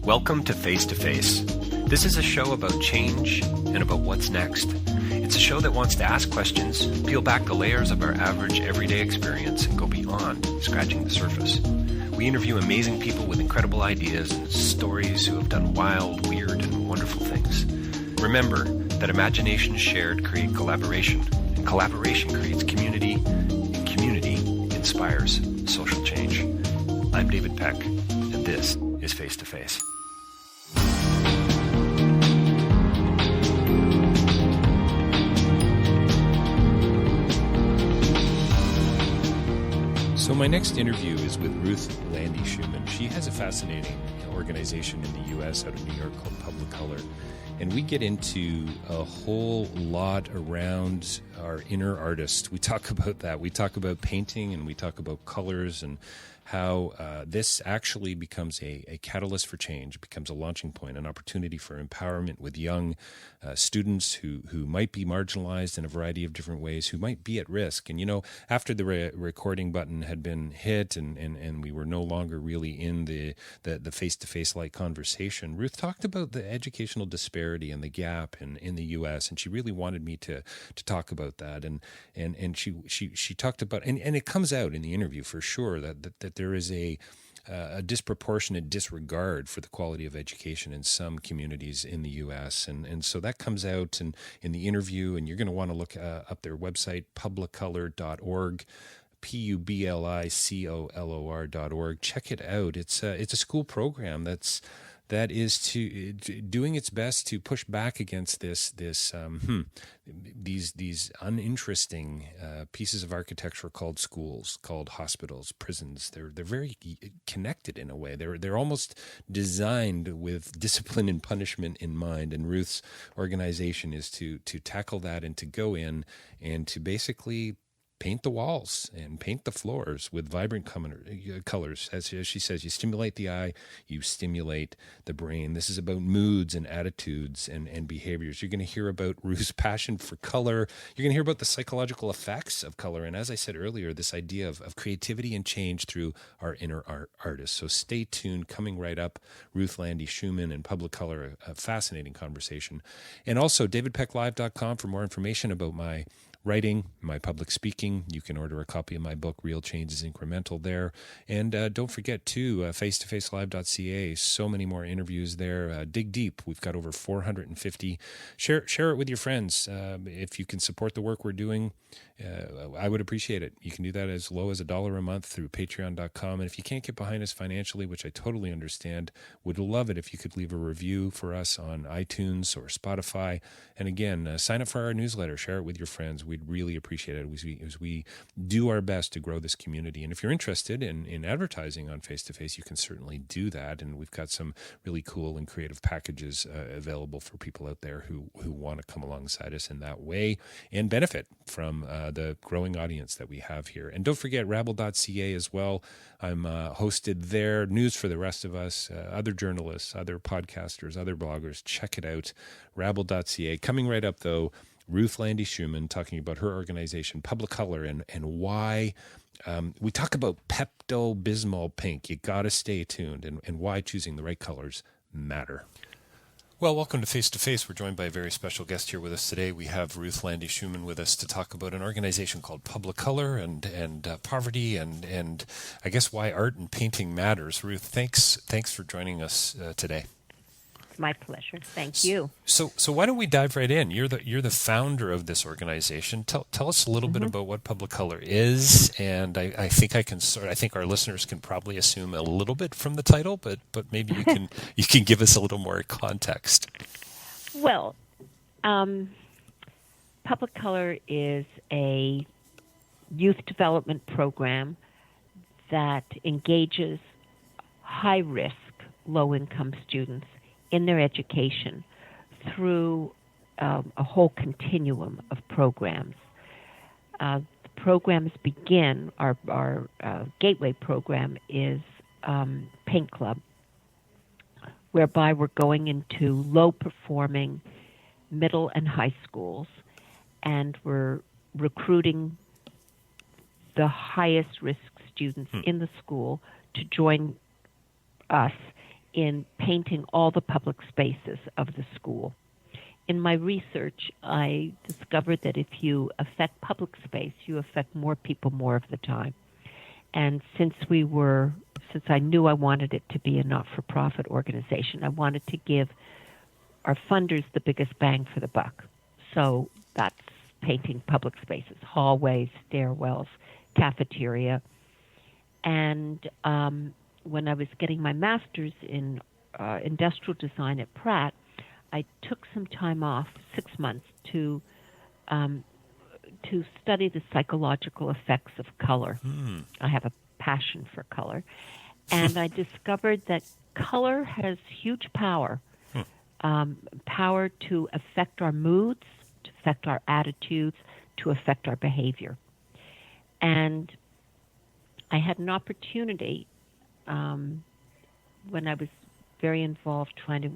Welcome to Face to Face. This is a show about change and about what's next. It's a show that wants to ask questions, peel back the layers of our average everyday experience, and go beyond scratching the surface. We interview amazing people with incredible ideas and stories who have done wild, weird, and wonderful things. Remember that imagination shared creates collaboration, and collaboration creates community, and community inspires social change. I'm David Peck, and this is Face to Face. So my next interview is with Ruth Lande Shuman. She has a fascinating organization in the U.S. out of New York called Publicolor. And we get into a whole lot around our inner artist. We talk about that. We talk about painting and we talk about colors and how this actually becomes a catalyst for change, becomes a launching point, an opportunity for empowerment with young students who might be marginalized in a variety of different ways, who might be at risk. And, you know, after the recording button had been hit and we were no longer really in the face-to-face like conversation, Ruth talked about the educational disparity and the gap in the U.S., and she really wanted me to talk about that. And she talked about, and it comes out in the interview for sure, that there is a disproportionate disregard for the quality of education in some communities in the U.S. And so that comes out in the interview, and you're going to want to look up their website, publicolor.org, publicolor.org. Check it out. It's a school program that is doing its best to push back against these uninteresting pieces of architecture called schools, called hospitals, prisons. They're very connected in a way. They're almost designed with discipline and punishment in mind. And Ruth's organization is to tackle that and to go in and to basically paint the walls and paint the floors with vibrant colors. As she says, you stimulate the eye, you stimulate the brain. This is about moods and attitudes and behaviors. You're going to hear about Ruth's passion for color. You're going to hear about the psychological effects of color. And as I said earlier, this idea of creativity and change through our inner artists. So stay tuned. Coming right up, Ruth Lande Shuman and Publicolor, a fascinating conversation. And also davidpecklive.com for more information about my writing, my public speaking. You can order a copy of my book, Real Change is Incremental, there. And don't forget, too, facetofacelive.ca. So many more interviews there. Dig deep. We've got over 450. Share it with your friends. If you can support the work we're doing, I would appreciate it. You can do that as low as $1 a month through patreon.com. And if you can't get behind us financially, which I totally understand, would love it if you could leave a review for us on iTunes or Spotify. And again, sign up for our newsletter. Share it with your friends. We'd really appreciate it as we do our best to grow this community. And if you're interested in advertising on Face-to-Face, you can certainly do that. And we've got some really cool and creative packages available for people out there who want to come alongside us in that way and benefit from the growing audience that we have here. And don't forget rabble.ca as well. I'm hosted there. News for the rest of us, other journalists, other podcasters, other bloggers. Check it out, rabble.ca. Coming right up, though, Ruth Lande Shuman talking about her organization, Publicolor, and why we talk about Pepto-Bismol pink. You got to stay tuned, and why choosing the right colors matter. Well, welcome to Face to Face. We're joined by a very special guest here with us today. We have Ruth Lande Shuman with us to talk about an organization called Publicolor and poverty and I guess why art and painting matters. Ruth, thanks for joining us today. My pleasure. Thank you. So why don't we dive right in? You're the founder of this organization. Tell us a little bit about what Publicolor is, and I think I think our listeners can probably assume a little bit from the title, but maybe you can give us a little more context. Well, Publicolor is a youth development program that engages high-risk, low-income students in their education through a whole continuum of programs. The programs begin, our gateway program is Paint Club, whereby we're going into low-performing middle and high schools, and we're recruiting the highest risk students in the school to join us in painting all the public spaces of the school. In my research, I discovered that if you affect public space, you affect more people more of the time. And since I knew I wanted it to be a not-for-profit organization, I wanted to give our funders the biggest bang for the buck. So that's painting public spaces, hallways, stairwells, cafeteria. And when I was getting my master's in industrial design at Pratt, I took some time off, 6 months, to study the psychological effects of color. I have a passion for color. And I discovered that color has huge power, power to affect our moods, to affect our attitudes, to affect our behavior. And I had an opportunity when I was very involved trying to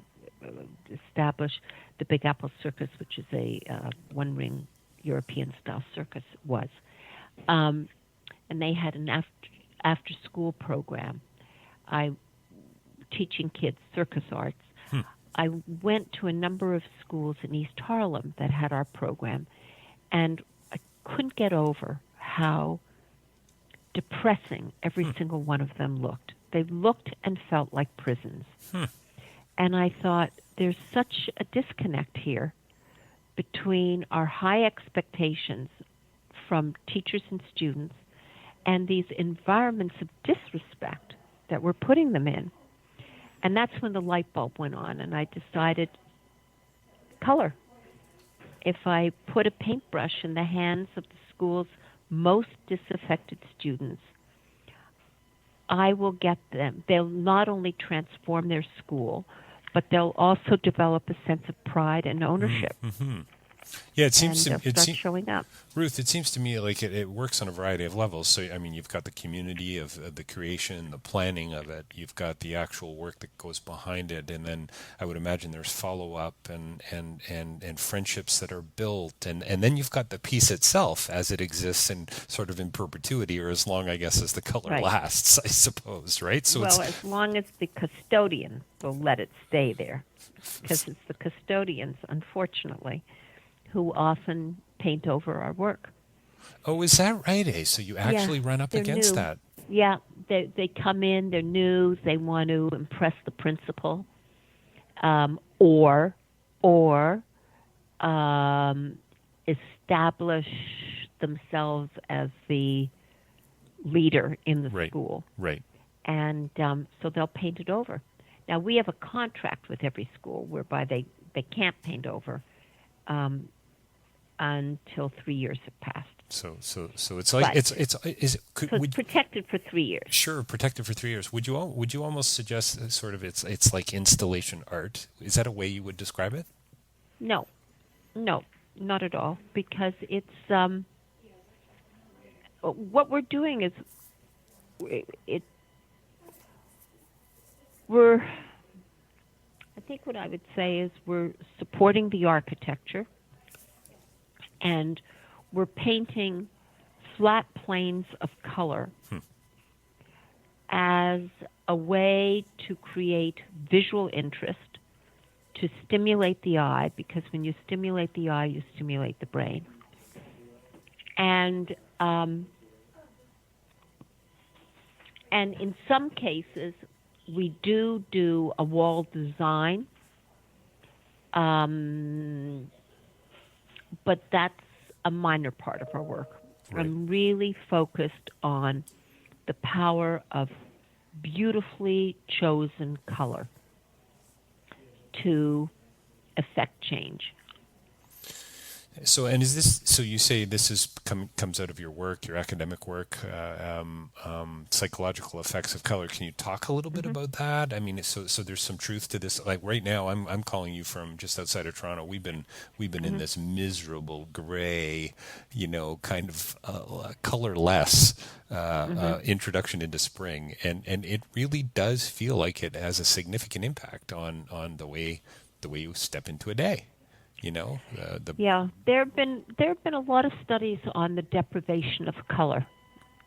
establish the Big Apple Circus, which is a one-ring European-style circus, and they had an after-school program. Teaching kids circus arts. I went to a number of schools in East Harlem that had our program, and I couldn't get over how depressing every single one of them looked. They looked and felt like prisons. And I thought, there's such a disconnect here between our high expectations from teachers and students and these environments of disrespect that we're putting them in. And that's when the light bulb went on, and I decided, color. If I put a paintbrush in the hands of the school's most disaffected students, I will get them. They'll not only transform their school, but they'll also develop a sense of pride and ownership. Yeah, it seems and to start showing up. Ruth, it seems to me like it works on a variety of levels. So, I mean, you've got the community of the creation, the planning of it. You've got the actual work that goes behind it, and then I would imagine there's follow up and friendships that are built, and then you've got the piece itself as it exists and sort of in perpetuity, or as long, I guess, as the color lasts, I suppose, right? So as long as the custodian will let it stay there, because it's the custodians, unfortunately, who often paint over our work. Oh, is that right, So you actually run up against that? Yeah, they come in, they're new, they want to impress the principal, or establish themselves as the leader in the school. Right. And so they'll paint it over. Now, we have a contract with every school whereby they can't paint over until 3 years have passed. So it's like it's protected for 3 years. Sure, protected for 3 years. Would you almost suggest sort of it's like installation art? Is that a way you would describe it? No, not at all. Because it's what we're doing is I think what I would say is we're supporting the architecture, and we're painting flat planes of color as a way to create visual interest, to stimulate the eye, because when you stimulate the eye, you stimulate the brain. And in some cases, we do a wall design, but that's a minor part of our work. Right. I'm really focused on the power of beautifully chosen color to affect change. So, you say this comes out of your work, your academic work, psychological effects of color. Can you talk a little bit about that? I mean, so there's some truth to this. Like right now, I'm calling you from just outside of Toronto. We've been in this miserable gray, kind of colorless introduction into spring, and it really does feel like it has a significant impact on the way you step into a day. There have been a lot of studies on the deprivation of color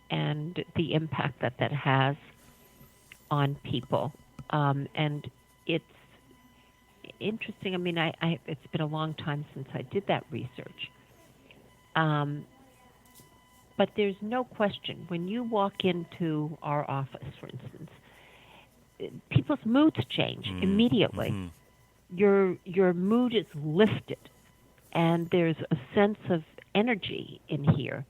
and the impact that has on people. And it's interesting. I mean, it's been a long time since I did that research. But there's no question, when you walk into our office, for instance, people's moods change immediately. Your mood is lifted, and there's a sense of energy in here,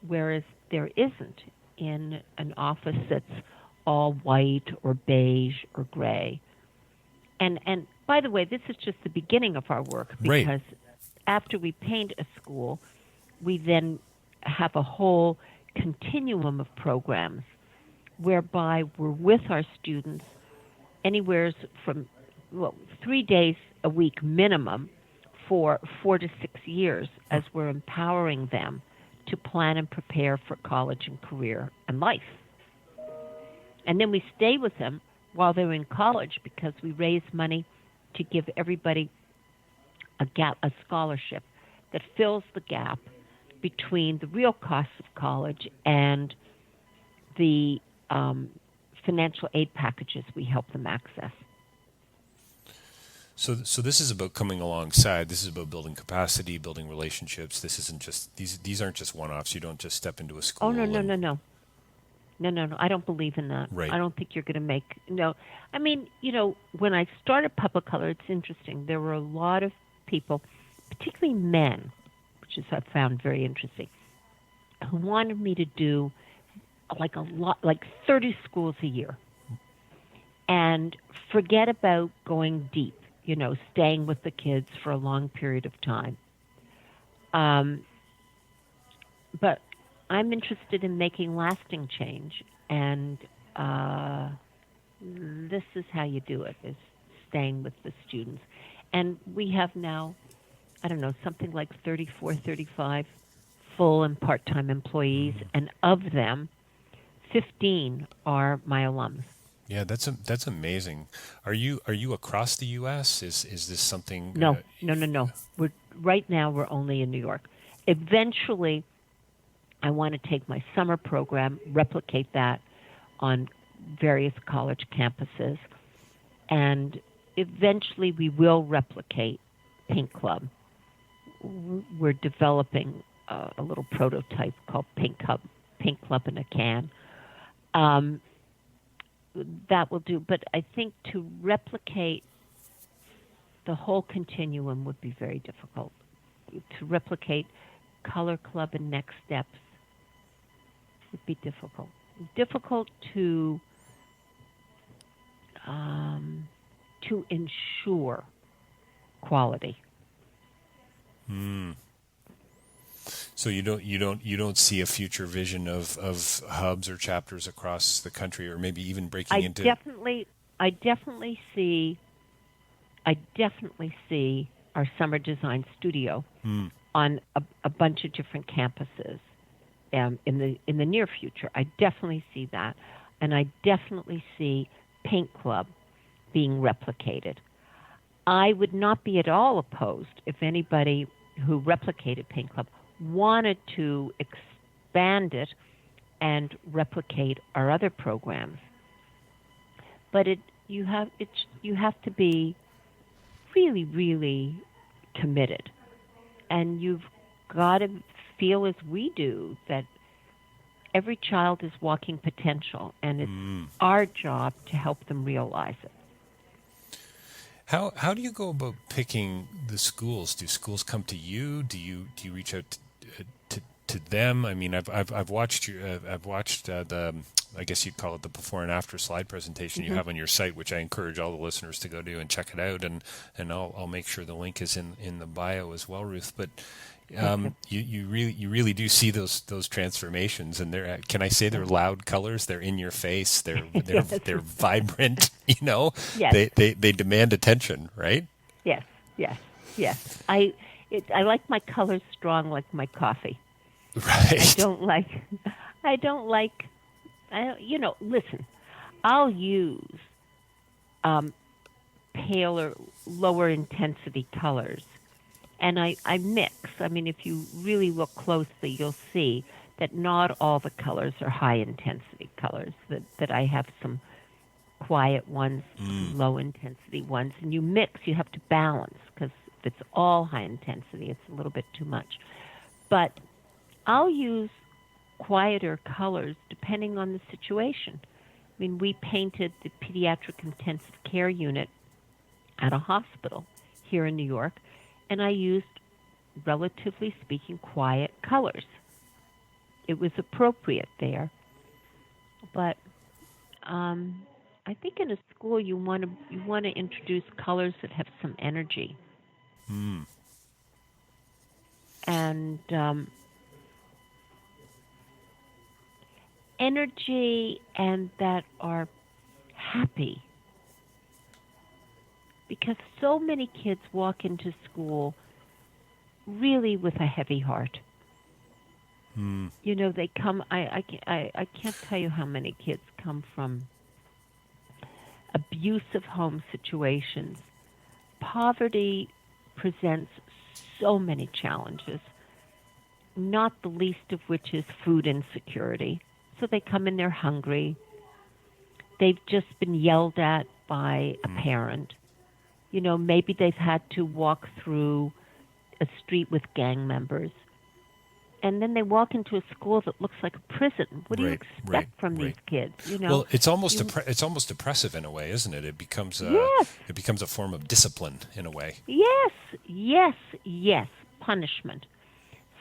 whereas there isn't in an office that's all white or beige or gray. And by the way, this is just the beginning of our work, because after we paint a school, we then have a whole continuum of programs whereby we're with our students anywhere from 3 days a week minimum for 4 to 6 years, as we're empowering them to plan and prepare for college and career and life. And then we stay with them while they're in college, because we raise money to give everybody a scholarship that fills the gap between the real costs of college and the financial aid packages we help them access. So this is about coming alongside. This is about building capacity, building relationships. This isn't just these aren't just one-offs. You don't just step into a school. Oh, no. I don't believe in that. Right. I don't think you're going to make no. I mean, when I started Publicolor, it's interesting. There were a lot of people, particularly men, which is I found very interesting, who wanted me to do like 30 schools a year, and forget about going deep. Staying with the kids for a long period of time. But I'm interested in making lasting change, and this is how you do it, is staying with the students. And we have now, I don't know, something like 34, 35 full and part-time employees, and of them, 15 are my alums. Yeah, that's amazing. Are you across the U.S.? Is this something? No. Right now we're only in New York. Eventually, I want to take my summer program, replicate that on various college campuses, and eventually we will replicate Pink Club. We're developing a little prototype called Pink Club in a Can. That will do, but I think to replicate the whole continuum would be very difficult. To replicate Color Club and Next Steps would be difficult. Difficult to ensure quality. So you don't see a future vision of hubs or chapters across the country, or maybe even breaking into. I definitely see our summer design studio on a bunch of different campuses in the near future. I definitely see that, and I definitely see Paint Club being replicated. I would not be at all opposed if anybody who replicated Paint Club wanted to expand it and replicate our other programs. But you have to be really, really committed, and you've got to feel as we do that every child is walking potential, and it's our job to help them realize it. How do you go about picking the schools? Do schools come to you? Do you reach out to them? I mean, I've watched the, I guess you'd call it, the before and after slide presentation you have on your site, which I encourage all the listeners to go to and check it out, and I'll make sure the link is in the bio as well, Ruth. But you really do see those transformations, and can I say they're loud colors? They're in your face. They're vibrant. Yes. They demand attention, right? Yes. I like my colors strong, like my coffee. Right. Listen, I'll use paler, lower intensity colors, and I mix. I mean, if you really look closely, you'll see that not all the colors are high intensity colors, that I have some quiet ones, low intensity ones, and you mix. You have to balance, because if it's all high intensity, it's a little bit too much. But I'll use quieter colors depending on the situation. I mean, we painted the pediatric intensive care unit at a hospital here in New York, and I used, relatively speaking, quiet colors. It was appropriate there. But I think in a school you want to introduce colors that have some energy, and energy, and that are happy. Because so many kids walk into school really with a heavy heart. You know, they come. I can't tell you how many kids come from abusive home situations. Poverty presents so many challenges, not the least of which is food insecurity. So they come in there hungry. They've just been yelled at by a parent. You know, maybe they've had to walk through a street with gang members. And then they walk into a school that looks like a prison. What do you expect from these kids? You know, well, it's almost it's almost oppressive in a way, isn't it? It becomes it becomes a form of discipline in a way. Yes. Punishment.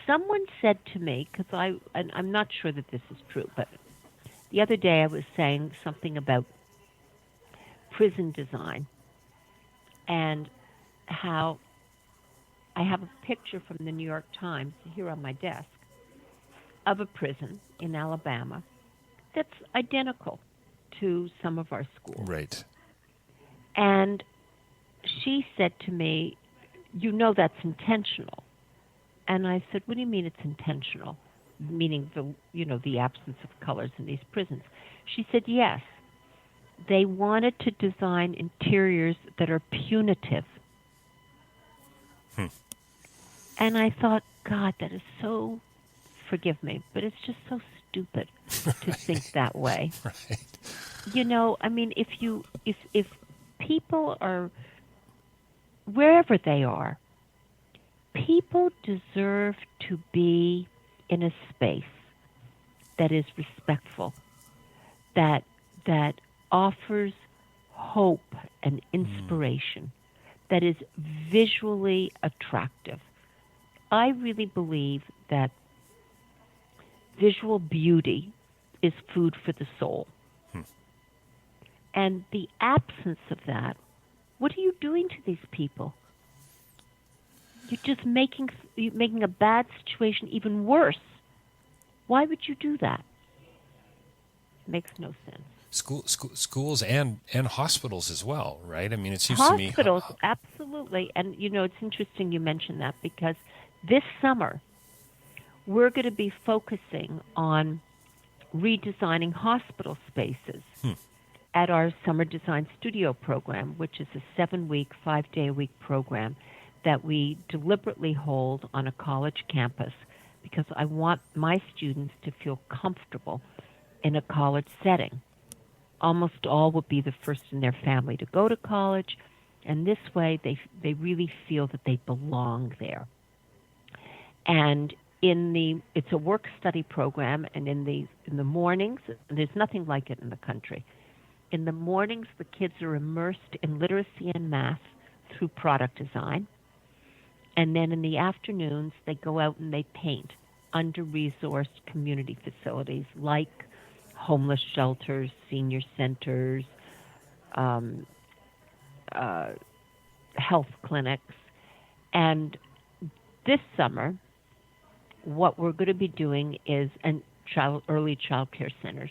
Someone said to me, because I'm not sure that this is true, but the other day I was saying something about prison design and how I have a picture from the New York Times here on my desk of a prison in Alabama that's identical to some of our schools. Right. And she said to me, you know that's intentional. And I said, what do you mean it's intentional? Meaning the absence of colors in these prisons. She said, yes. They wanted to design interiors that are punitive. And I thought, God, that is so, forgive me, but it's just so stupid to think that way. Right. You know, I mean, if people are, wherever they are, people deserve to be in a space that is respectful, that offers hope and inspiration, that is visually attractive. I really believe that visual beauty is food for the soul. And the absence of that, what are you doing to these people? You're just making a bad situation even worse. Why would you do that? It makes no sense. Schools and hospitals as well, right? I mean, it seems hospitals, to me absolutely. And you know, it's interesting you mentioned that, because this summer we're going to be focusing on redesigning hospital spaces at our Summer Design Studio program, which is a 7-week, 5-day-a-week program that we deliberately hold on a college campus, because I want my students to feel comfortable in a college setting. Almost all will be the first in their family to go to college, and this way they really feel that they belong there. And it's a work-study program, and in the mornings, there's nothing like it in the country. In the mornings, the kids are immersed in literacy and math through product design. And then in the afternoons, they go out and they paint under-resourced community facilities like homeless shelters, senior centers, health clinics. And this summer, what we're going to be doing is early child care centers.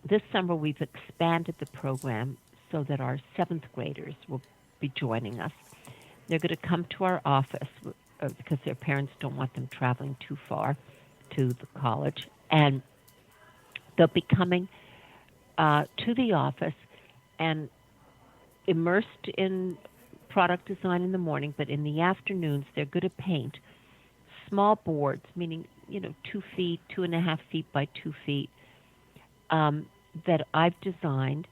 This summer, we've expanded the program so that our 7th graders will be joining us. They're going to come to our office because their parents don't want them traveling too far to the college. And they'll be coming to the office and immersed in product design in the morning, but in the afternoons, they're going to paint small boards, meaning, 2 feet, 2.5 feet by 2 feet, that I've designed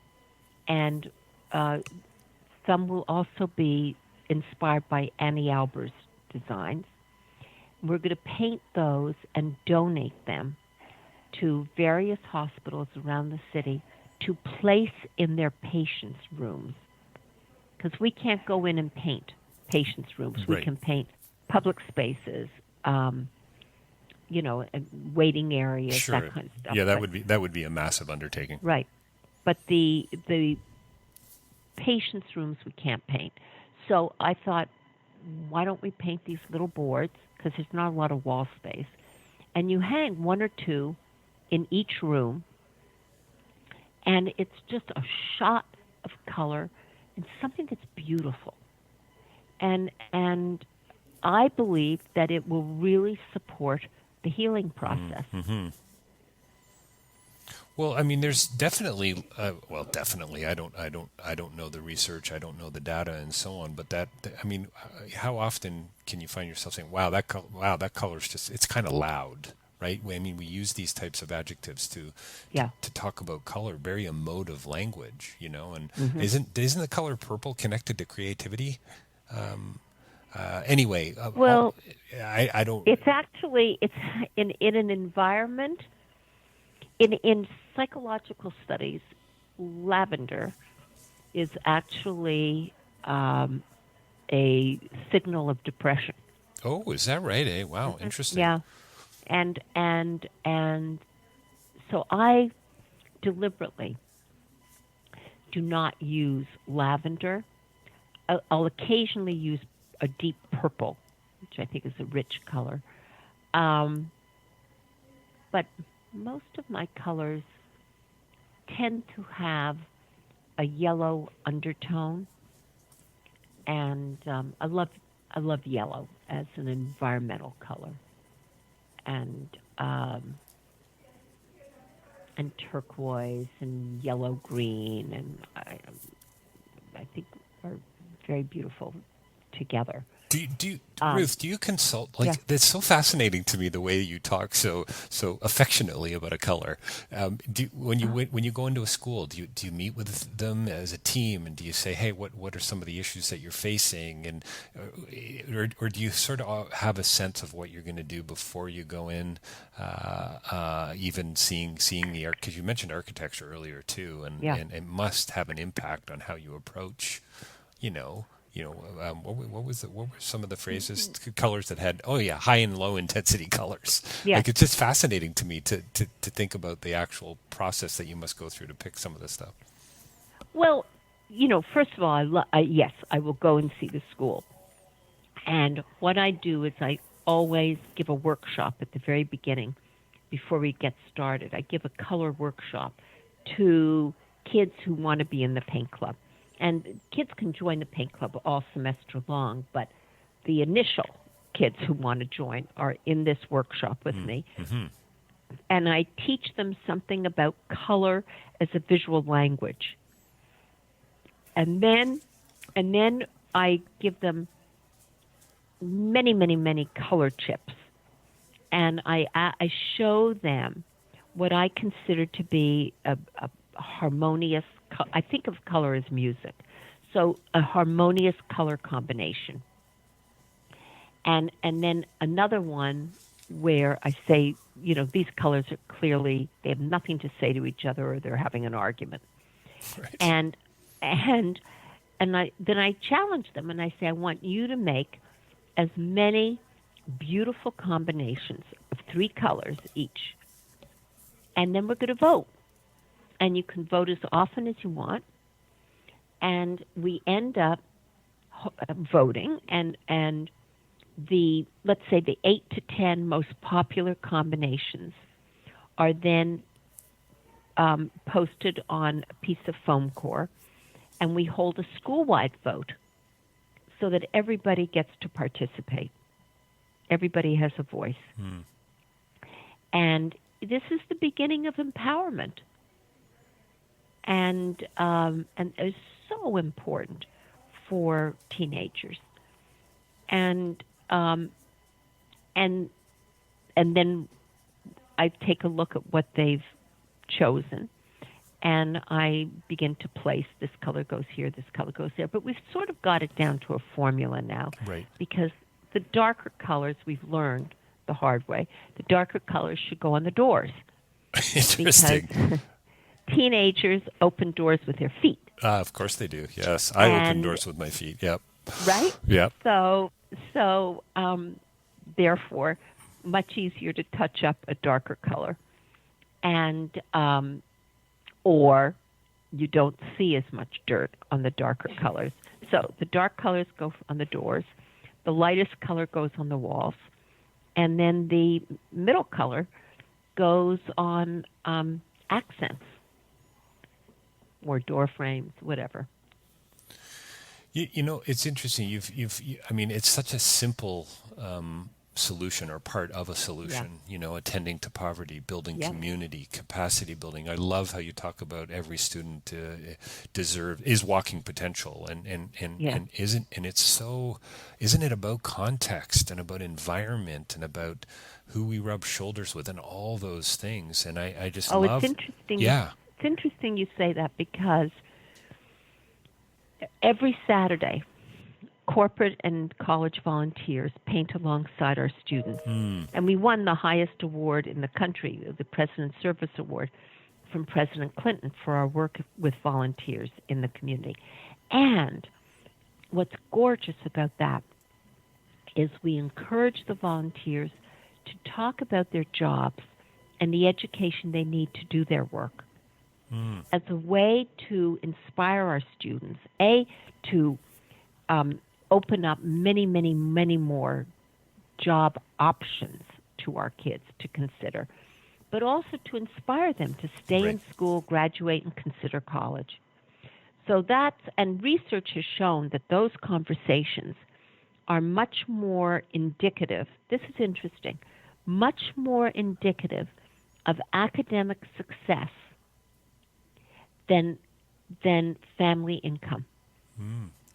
and some will also be inspired by Annie Albert's designs. We're going to paint those and donate them to various hospitals around the city to place in their patients' rooms. Because we can't go in and paint patients' rooms. Right. We can paint public spaces, waiting areas, Sure. that kind of stuff. Yeah, that would be a massive undertaking. Right. But the patients' rooms we can't paint. So I thought, why don't we paint these little boards? Because there's not a lot of wall space. And you hang one or two in each room, and it's just a shot of color and something that's beautiful. And I believe that it will really support the healing process. Mm-hmm. Well, I mean, there's definitely, definitely. I don't know the research, I don't know the data, and so on. But how often can you find yourself saying, "Wow, that color's just—it's kind of loud," right? I mean, we use these types of adjectives to talk about color, very emotive language, And isn't the color purple connected to creativity? Anyway, I don't. It's actually in an environment. In psychological studies, lavender is actually a signal of depression. Oh, is that right? Wow, interesting. Yeah, and so I deliberately do not use lavender. I'll occasionally use a deep purple, which I think is a rich color, but most of my colors tend to have a yellow undertone, and I love yellow as an environmental color, and turquoise and yellow green, and I think are very beautiful together. Ruth, do you consult? It's so fascinating to me the way you talk so affectionately about a color. When you go into a school, do you meet with them as a team, and do you say, hey, what are some of the issues that you're facing, and or do you sort of have a sense of what you're going to do before you go in, even seeing the art? Because you mentioned architecture earlier too, and it must have an impact on how you approach, what were some of the phrases, colors that had, high and low intensity colors. Yeah. Like, it's just fascinating to me to think about the actual process that you must go through to pick some of this stuff. Well, first of all, yes, I will go and see the school. And what I do is I always give a workshop at the very beginning before we get started. I give a color workshop to kids who want to be in the paint club. And kids can join the paint club all semester long, but the initial kids who want to join are in this workshop with me. Mm-hmm. And I teach them something about color as a visual language. And then I give them many, many, many color chips. And I show them what I consider to be a harmonious, I think of color as music, so a harmonious color combination. And then another one where I say, these colors are clearly, they have nothing to say to each other, or they're having an argument. Right. And then I challenge them, and I say, I want you to make as many beautiful combinations of 3 colors each. And then we're going to vote. And you can vote as often as you want. And we end up voting, and let's say the 8 to 10 most popular combinations are then posted on a piece of foam core, and we hold a school-wide vote so that everybody gets to participate. Everybody has a voice. And this is the beginning of empowerment. And it's so important for teenagers. And then I take a look at what they've chosen, and I begin to place this color goes here, this color goes there. But we've sort of got it down to a formula now. Right. Because the darker colors, we've learned the hard way, the darker colors should go on the doors. Interesting. Because teenagers open doors with their feet. Of course they do. Yes. I open doors with my feet. Yep. Right? Yep. So therefore, much easier to touch up a darker color. And, or you don't see as much dirt on the darker colors. So the dark colors go on the doors. The lightest color goes on the walls. And then the middle color goes on accents or door frames, whatever. You know, it's interesting. I mean, it's such a simple solution or part of a solution. You know, attending to poverty, building community, capacity building. I love how you talk about every student is walking potential, and isn't it about context and about environment and about who we rub shoulders with and all those things. And I just love. It's interesting. Yeah, it's interesting you say that, because every Saturday, corporate and college volunteers paint alongside our students. And we won the highest award in the country, the President's Service Award, from President Clinton for our work with volunteers in the community. And what's gorgeous about that is we encourage the volunteers to talk about their jobs and the education they need to do their work as a way to inspire our students, to open up many, many, many more job options to our kids to consider, but also to inspire them to stay in school, graduate, and consider college. So and research has shown that those conversations are much more indicative, this is interesting, much more indicative of academic success than family income.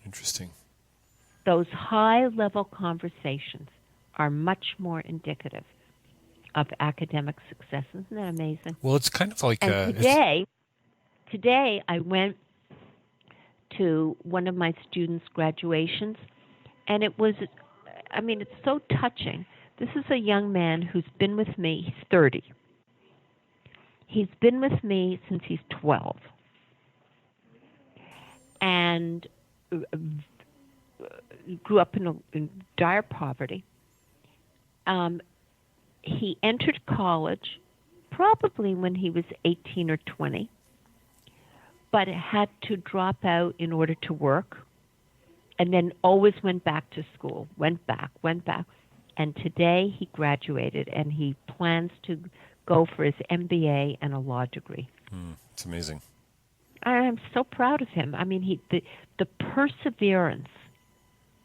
Interesting. Those high-level conversations are much more indicative of academic success. Isn't that amazing? Well, it's kind of like... And today I went to one of my students' graduations, and it's so touching. This is a young man who's been with me. He's 30. He's been with me since he's 12. And grew up in dire poverty. He entered college probably when he was 18 or 20, but had to drop out in order to work, and then always went back to school, went back. And today he graduated, and he plans to go for his MBA and a law degree. It's amazing. I'm so proud of him. I mean, the perseverance,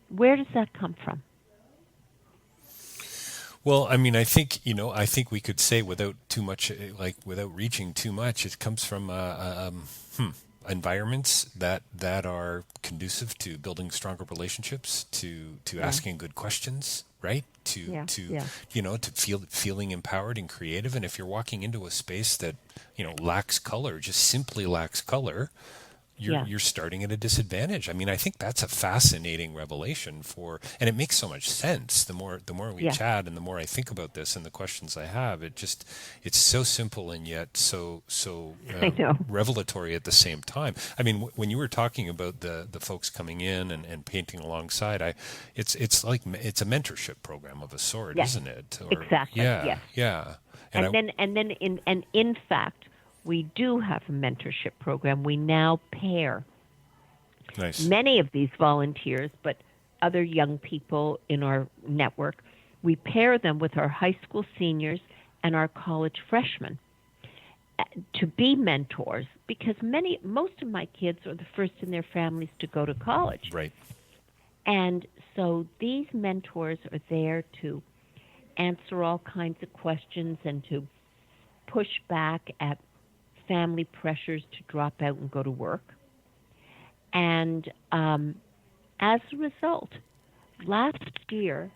where does that come from? Well, I mean, I think we could say without too much, without reaching too much, it comes from environments that are conducive to building stronger relationships, to asking good questions, right? To feeling empowered and creative. And if you're walking into a space that lacks color, just simply lacks color, you're starting at a disadvantage. I mean, I think that's a fascinating revelation and it makes so much sense. The more we chat and the more I think about this and the questions I have, it's so simple and yet so revelatory at the same time. I mean, when you were talking about the folks coming in and painting alongside, it's like it's a mentorship program of a sort, isn't it? Exactly. Yeah. And in fact, we do have a mentorship program. We now pair many of these volunteers, but other young people in our network. We pair them with our high school seniors and our college freshmen to be mentors, because most of my kids are the first in their families to go to college. Right. And so these mentors are there to answer all kinds of questions and to push back at family pressures to drop out and go to work. And as a result, last year,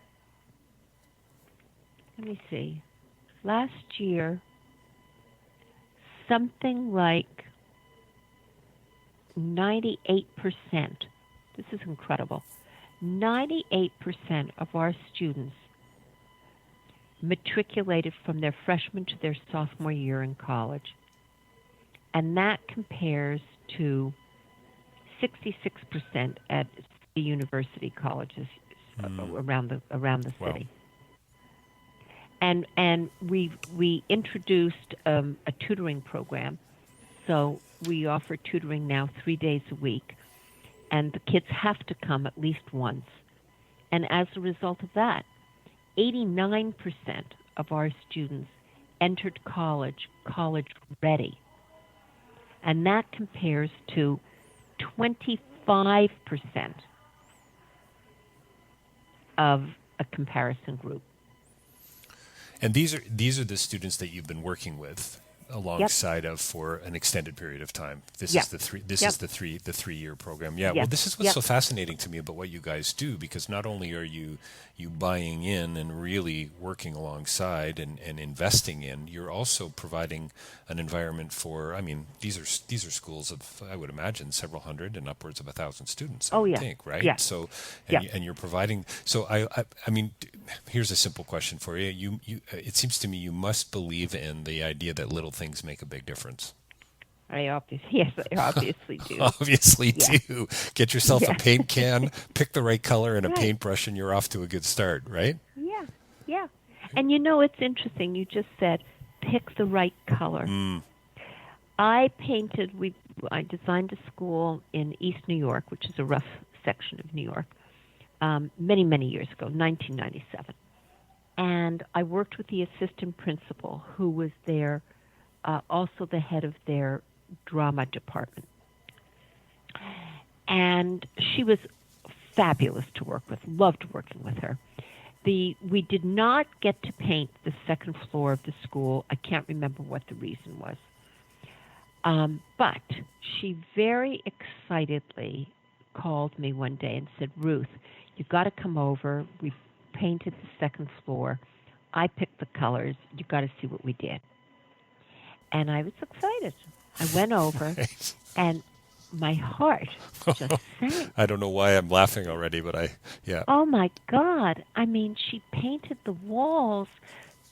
something like 98%, this is incredible, 98% of our students matriculated from their freshman to their sophomore year in college. And that compares to 66% at the university colleges around the Wow. city. And we introduced a tutoring program, so we offer tutoring now 3 days a week, and the kids have to come at least once. And as a result of that, 89% of our students entered college ready, and that compares to 25% of a comparison group. And these are the students that you've been working with alongside of for an extended period of time. This is the 3-year program. Yeah. Well, this is what's so fascinating to me about what you guys do, because not only are you buying in and really working alongside and investing in, you're also providing an environment for, I mean, these are schools of, I would imagine, several hundred and upwards of 1,000 students, I would think, right? Yeah. So, and you're providing, so I mean, here's a simple question for you. It seems to me you must believe in the idea that little things make a big difference. I obviously do. Obviously do. Get yourself a paint can, pick the right color and a paintbrush, and you're off to a good start, right? Yeah. And it's interesting. You just said pick the right color. I designed a school in East New York, which is a rough section of New York, many, many years ago, 1997. And I worked with the assistant principal, who was there, also the head of their drama department. And she was fabulous to work with, loved working with her. We did not get to paint the second floor of the school. I can't remember what the reason was. But she very excitedly called me one day and said, "Ruth, you've got to come over. We've painted the second floor. I picked the colors. You've got to see what we did." And I was excited. I went over, and my heart just sank. I don't know why I'm laughing already, but Oh, my God. I mean, she painted the walls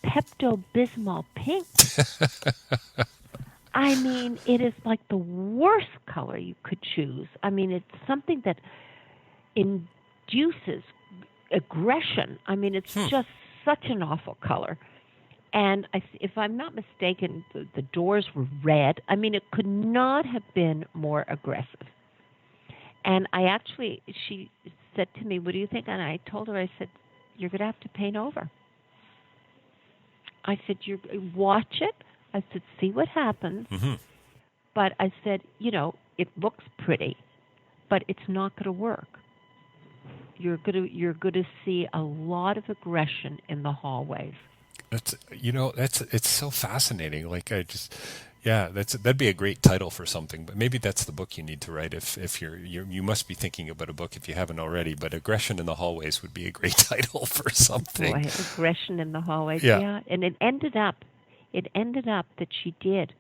Pepto-Bismol pink. I mean, it is like the worst color you could choose. I mean, it's something that induces aggression. I mean, it's just such an awful color. And if I'm not mistaken, the doors were red. I mean, it could not have been more aggressive. And she said to me, "What do you think?" And I told her, I said, "You're going to have to paint over." I said, "Watch it." I said, "See what happens." Mm-hmm. But I said, it looks pretty, but it's not going to work. You're going to see a lot of aggression in the hallways. It's so fascinating. Like that'd be a great title for something. But maybe that's the book you need to write. If you must be thinking about a book if you haven't already. But Aggression in the Hallways would be a great title for something. Boy, Aggression in the Hallways. Yeah. And it ended up that she did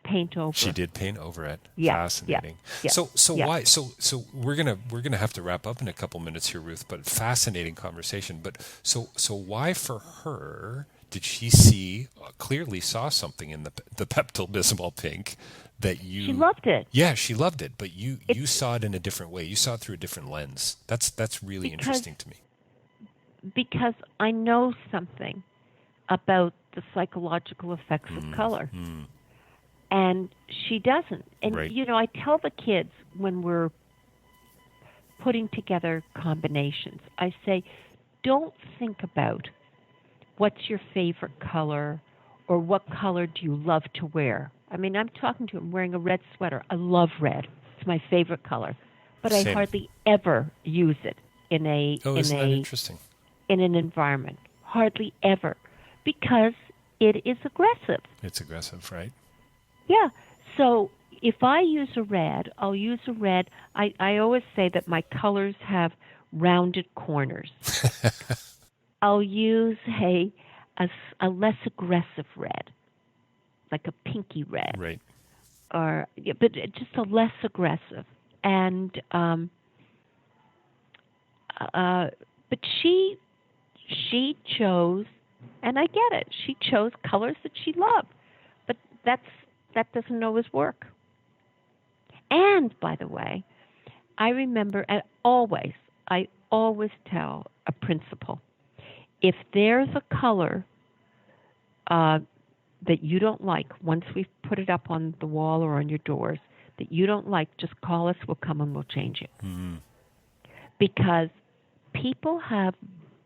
paint over. She did paint over it. Yeah. Fascinating. Yeah. So why? So we're gonna have to wrap up in a couple minutes here, Ruth. But fascinating conversation. But so why for her did she clearly saw something in the Pepto-Bismol pink that you? She loved it. Yeah, she loved it. But you saw it in a different way. You saw it through a different lens. That's really interesting to me. Because I know something about the psychological effects of color. And she doesn't. And, right. I tell the kids when we're putting together combinations, I say, don't think about what's your favorite color or what color do you love to wear. I mean, I'm talking to him wearing a red sweater. I love red. It's my favorite color. But Same. I hardly ever use it in isn't that interesting? In an environment. Hardly ever. Because it is aggressive. It's aggressive, right? Yeah. So if I use a red, I'll use a red. I always say that my colors have rounded corners. I'll use a less aggressive red, like a pinky red. Right. but just a less aggressive. And but she chose, and I get it. She chose colors that she loved, but that doesn't always work. And by the way, I remember, and I always tell a principal, if there's a color that you don't like, once we've put it up on the wall or on your doors, that you don't like, just call us, we'll come and we'll change it. Mm-hmm. Because people have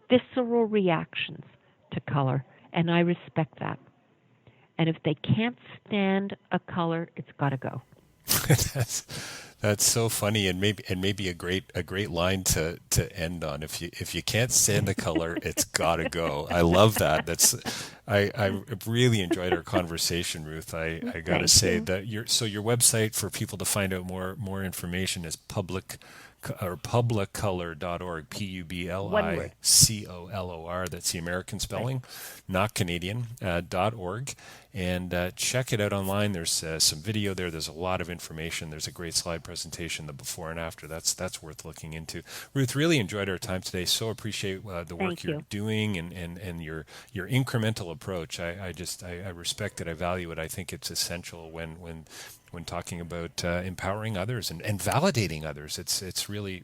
visceral reactions to color, and I respect that. And if they can't stand a color, it's got to go. That's so funny, and maybe a great line to end on. If you can't stand the color, it's gotta go. I love that. I really enjoyed our conversation, Ruth. I gotta say that your website for people to find out more information is Publicolor.org, Publicolor. That's the American spelling, not Canadian. .org, and check it out online. There's some video there. There's a lot of information. There's a great slide presentation, the before and after. That's worth looking into. Ruth, really enjoyed our time today. So appreciate the work you're doing and your incremental approach. I respect it. I value it. I think it's essential when talking about empowering others and validating others. It's really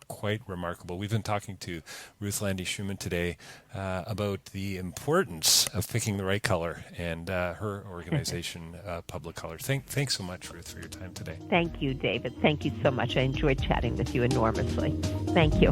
quite remarkable. We've been talking to Ruth Lande Shuman today about the importance of picking the right color and her organization, Publicolor. Thanks so much, Ruth, for your time today. Thank you, David. Thank you so much. I enjoyed chatting with you enormously. Thank you.